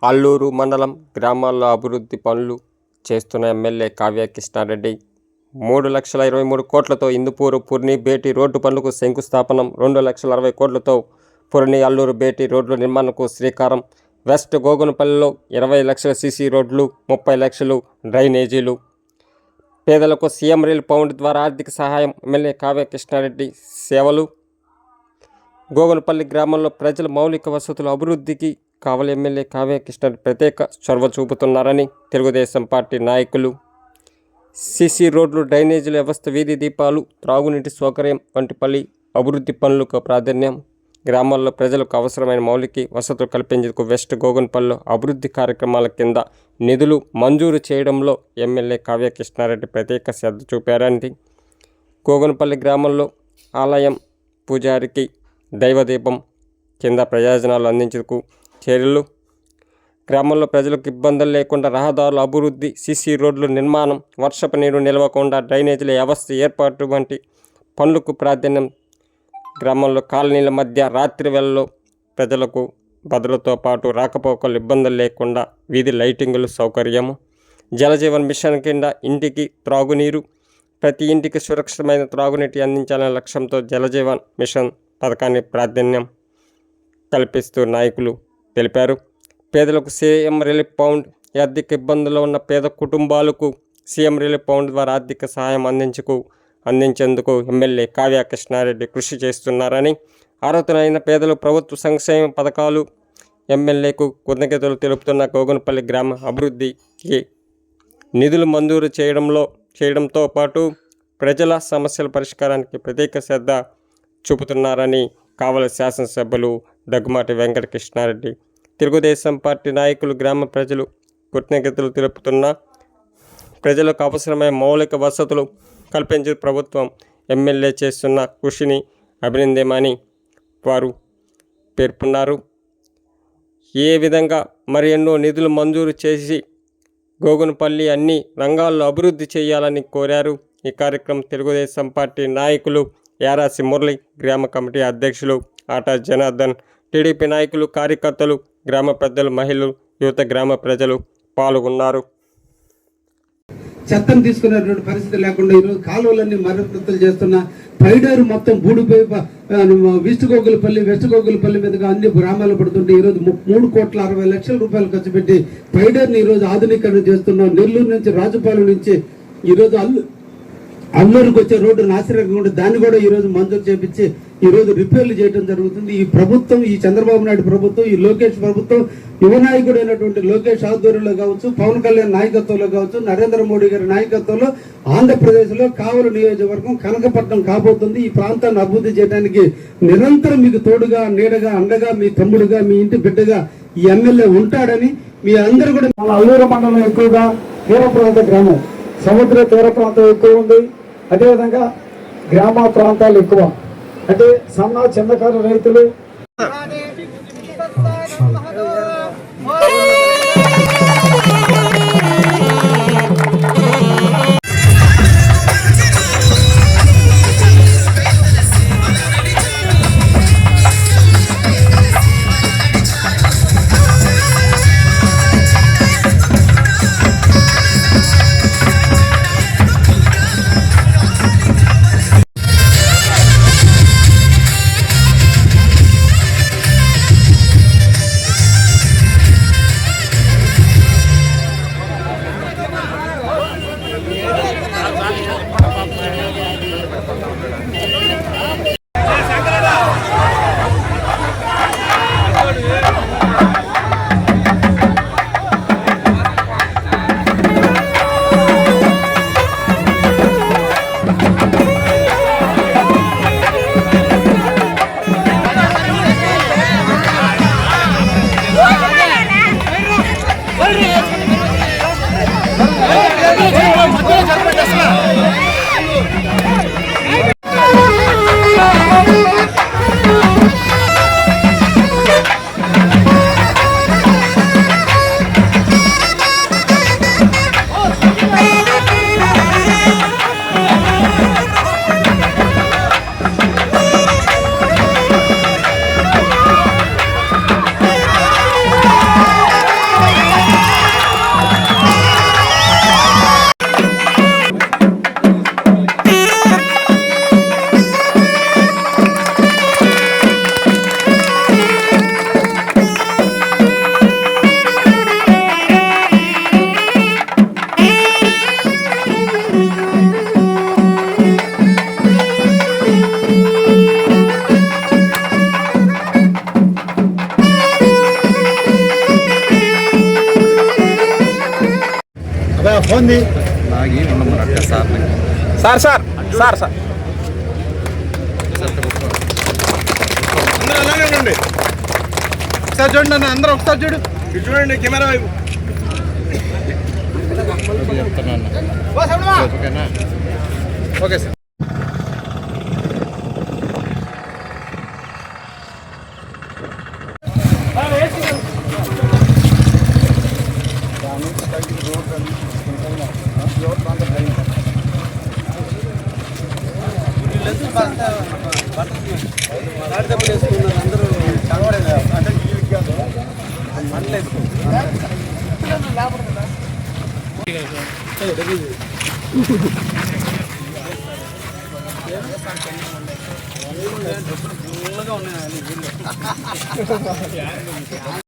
అల్లూరు మండలం గ్రామాల్లో అభివృద్ధి పనులు చేస్తున్న ఎమ్మెల్యే కావ్య కృష్ణారెడ్డి 3,23 కోట్లతో ఇందుపూరు పుర్ని బేటి రోడ్డు పనులకు శంకుస్థాపనం, 2,60 కోట్లతో పుర్ని అల్లూరు బేటి రోడ్ల నిర్మాణకు శ్రీకారం, వెస్ట్ గోగునపల్లిలో 20 లక్షల సీసీ రోడ్లు, 30 లక్షలు డ్రైనేజీలు. పేదలకు సీఎం రిలీఫ్ ఫండ్ ద్వారా ఆర్థిక సహాయం, ఎమ్మెల్యే కావ్య కృష్ణారెడ్డి సేవలు. గోగునపల్లి గ్రామంలో ప్రజల మౌలిక వసతుల అభివృద్ధికి కావలి ఎమ్మెల్యే కావ్య కృష్ణారెడ్డి ప్రత్యేక చొరవ చూపుతున్నారని తెలుగుదేశం పార్టీ నాయకులు. సీసీ రోడ్లు, డ్రైనేజీల వ్యవస్థ, వీధి దీపాలు, త్రాగునీటి సౌకర్యం వంటి అభివృద్ధి పనులకు ప్రాధాన్యం. గ్రామాల్లో ప్రజలకు అవసరమైన మౌలిక వసతులు కల్పించేందుకు వెస్ట్ గోగునపల్లిలో అభివృద్ధి కార్యక్రమాల కింద నిధులు మంజూరు చేయడంలో ఎమ్మెల్యే కావ్య కృష్ణారెడ్డి ప్రత్యేక శ్రద్ధ చూపారని. గోగునపల్లి గ్రామంలో ఆలయం పూజారికి దైవదీపం కింద ప్రయోజనాలు అందించేందుకు చర్యలు. గ్రామంలో ప్రజలకు ఇబ్బందులు లేకుండా రహదారుల అభివృద్ధి, సీసీ రోడ్ల నిర్మాణం, వర్షపు నీరు నిలవకుండా డ్రైనేజీల వ్యవస్థ ఏర్పాటు వంటి పనులకు ప్రాధాన్యం. గ్రామంలో కాలనీల మధ్య రాత్రి వేళల్లో ప్రజలకు భద్రతతో పాటు రాకపోకలు ఇబ్బందులు లేకుండా వీధి లైటింగులు సౌకర్యము. జలజీవన్ మిషన్ కింద ఇంటికి త్రాగునీరు, ప్రతి ఇంటికి సురక్షితమైన త్రాగునీటి అందించాలనే లక్ష్యంతో జలజీవన్ మిషన్ పథకాన్ని ప్రాధాన్యం కల్పిస్తూ నాయకులు తెలిపారు. పేదలకు సీఎం రిలీఫ్ ఫండ్, ఆర్థిక ఇబ్బందుల్లో ఉన్న పేద కుటుంబాలకు సీఎం రిలీఫ్ ఫండ్ ద్వారా ఆర్థిక సహాయం అందించేందుకు ఎమ్మెల్యే కావ్య కృష్ణారెడ్డి కృషి చేస్తున్నారని, అర్హతలైన పేదలు ప్రభుత్వ సంక్షేమ పథకాలు ఎమ్మెల్యేకు కృతజ్ఞతలు తెలుపుతున్న గోగునపల్లి గ్రామ అభివృద్ధికి నిధులు మంజూరు చేయడంతో పాటు ప్రజల సమస్యల పరిష్కారానికి ప్రత్యేక శ్రద్ధ చూపుతున్నారని కావలి శాసనసభ్యులు దగ్గుమాటి వెంకట కృష్ణారెడ్డి, తెలుగుదేశం పార్టీ నాయకులు, గ్రామ ప్రజలు కృతజ్ఞతలు తెలుపుతున్న ప్రజలకు అవసరమైన మౌలిక వసతులు కల్పించే ప్రభుత్వం ఎమ్మెల్యే చేస్తున్న కృషిని అభినందమని వారు పేర్కొన్నారు. ఏ విధంగా మరెన్నో నిధులు మంజూరు చేసి గోగునపల్లి అన్ని రంగాల్లో అభివృద్ధి చేయాలని కోరారు. ఈ కార్యక్రమం తెలుగుదేశం పార్టీ నాయకులు యారాసి మురళి, గ్రామ కమిటీ అధ్యక్షులు ఆటా జనార్దన్, టీడీపీ నాయకులు, కార్యకర్తలు, గ్రామ పెద్దలు, మహిళలు, యువత, గ్రామ ప్రజలు పాల్గొన్నారు. చెత్తను తీసుకునేటువంటి పరిస్థితి లేకుండా ఈరోజు కాలువలన్నీ మరమ్మతులు చేస్తున్న పైడేరు మొత్తం బూడిపోయి వెస్ట్ గోగులపల్లి మీదుగా అన్ని గ్రామాలు పడుతుంటే ఈరోజు 3,60 రూపాయలు ఖర్చు పెట్టి పైడేరుని ఈరోజు ఆధునీకరణ చేస్తున్నాం. నెల్లూరు నుంచి, రాజుపాలెం నుంచి ఈరోజు అల్లూరుకు వచ్చే రోడ్డు నాసిరకంగా ఉంటే దాన్ని కూడా ఈరోజు మంజూరు చేపించి ఈరోజు రిపేర్లు చేయడం జరుగుతుంది. ఈ ప్రభుత్వం, ఈ చంద్రబాబు నాయుడు ప్రభుత్వం, ఈ లోకేష్ ప్రభుత్వం, యువ నాయకుడు అయినటువంటి లోకేష్ ఆధ్వర్యంలో కావచ్చు, పవన్ కళ్యాణ్ నాయకత్వంలో కావచ్చు, నరేంద్ర మోడీ గారి నాయకత్వంలో ఆంధ్రప్రదేశ్లో కావలి నియోజకవర్గం కనకపట్నం కాబోతుంది. ఈ ప్రాంతాన్ని అభివృద్ధి చేయడానికి నిరంతరం మీకు తోడుగా, నీడగా, అండగా, మీ తమ్ముడుగా, మీ ఇంటి బిడ్డగా ఈ ఎమ్మెల్యే ఉంటాడని మీ అందరూ కూడా. మన అల్లూరు మండలం ఎక్కువగా తీర ప్రాంత గ్రామం, సముద్ర తీర ప్రాంతం ఎక్కువ ఉంది. అదేవిధంగా గ్రామ ప్రాంతాలు ఎక్కువ, అంటే చిన్నకారు రైతులు. Phone the sir sir sir sir అందరూ అలానే ఉండండి. ఒకసారి చూడండి అన్న, అందరూ ఒకసారి చూడు. ఇటు చూడండి కెమెరా వైపు. Okay sir.